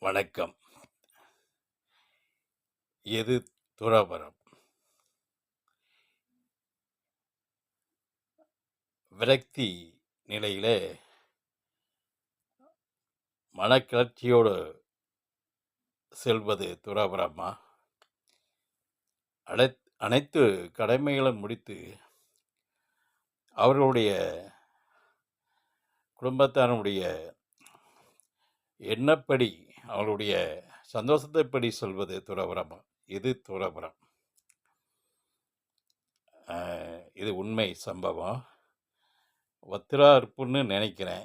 வணக்கம். எது துறவறம்? விரக்தி நிலையிலே மனக்கிளர்ச்சியோடு செல்வது துறவரமா? அனைத்து கடமைகளும் முடித்து அவர்களுடைய குடும்பத்தாருடைய எண்ணப்படி அவர்களுடைய சந்தோஷத்தைப்படி சொல்வது துறவரமா? இது துறவரம். இது உண்மை சம்பவம். வத்திரா இருப்புன்னு நினைக்கிறேன்.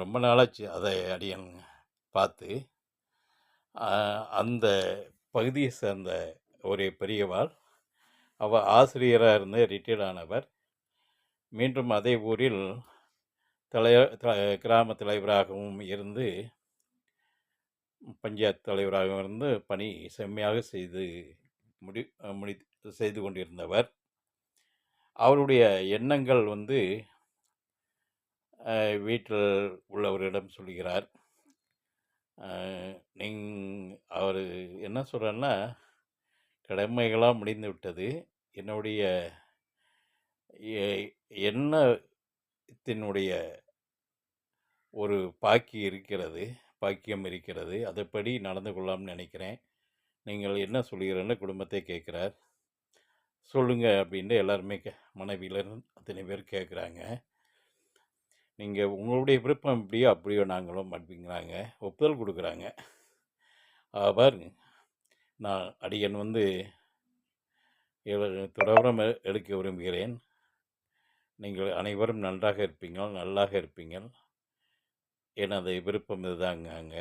ரொம்ப நாளாச்சு அதை அடியன் பார்த்து. அந்த பகுதியை சேர்ந்த ஒரு பெரியவாள், அவர் ஆசிரியராக இருந்து ரிட்டையர்ட் ஆனவர். மீண்டும் அதே ஊரில் கிராம தலைவராகவும் இருந்து பஞ்சாயத்து தலைவராகவும் இருந்து பணி செம்மையாக செய்து கொண்டிருந்தவர். அவருடைய எண்ணங்கள் வீட்டில் உள்ளவரிடம் சொல்கிறார். அவர் என்ன சொல்கிறாருன்னா, கடமைகளாக முடிந்து விட்டது, என்னுடைய எண்ணத்தினுடைய ஒரு பாக்கியம் இருக்கிறது, அதைப்படி நடந்து கொள்ளலாம்னு நினைக்கிறேன். நீங்கள் என்ன சொல்கிறேன்னு குடும்பத்தை கேட்குறார். சொல்லுங்க அப்படின்னு எல்லாருமே மனைவியில் அத்தனை பேர் கேட்குறாங்க. நீங்கள் உங்களுடைய விருப்பம் எப்படியோ அப்படியோ நாங்களும் அப்படிங்கிறாங்க. ஒப்புதல் கொடுக்குறாங்க. அவர் நான் அடியன் துறவரம் எடுக்க விரும்புகிறேன், நீங்கள் அனைவரும் நன்றாக இருப்பீங்கள், நல்லாக இருப்பீங்கள், எனது விருப்பம் இதுதாங்க.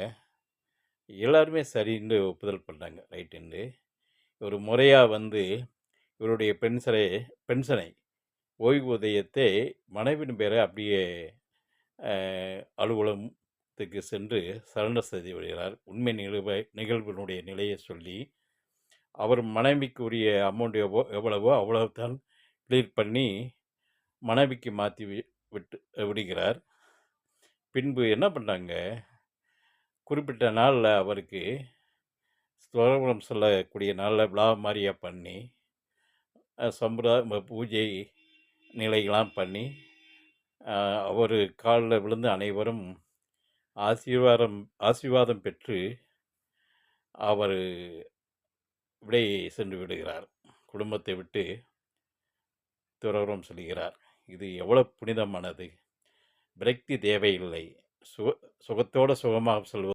எல்லாருமே சரின்னு ஒப்புதல் பண்ணாங்க, ரைட்டுன்னு. ஒரு முறையாக இவருடைய பென்ஷனை ஓய்வூதியத்தை மனைவின் பேரை அப்படியே அலுவலகத்துக்கு சென்று சரண்டர் செய்து விடுகிறார். உண்மை நிகழ்வினுடைய நிலையை சொல்லி அவர் மனைவிக்கு உரிய அமௌண்ட் எவ்வளவோ அவ்வளவுதான் கிளியர் பண்ணி மனைவிக்கு மாற்றி விடுகிறார். பின்பு என்ன பண்ணாங்க, குறிப்பிட்ட நாளில் அவருக்கு துறவரம் சொல்லக்கூடிய நாளில் விழா மாதிரியாக பண்ணி சம்பிரதாய பூஜை நிலைகளாம் பண்ணி அவர் காலில் விழுந்து அனைவரும் ஆசீர்வாதம் பெற்று அவர் விடை சென்று விடுகிறார். குடும்பத்தை விட்டு துறவரம் சொல்கிறார். இது எவ்வளவு புனிதமானது! விரக்தி தேவையில்லை, சுகத்தோடு சுகமாக சொல்வது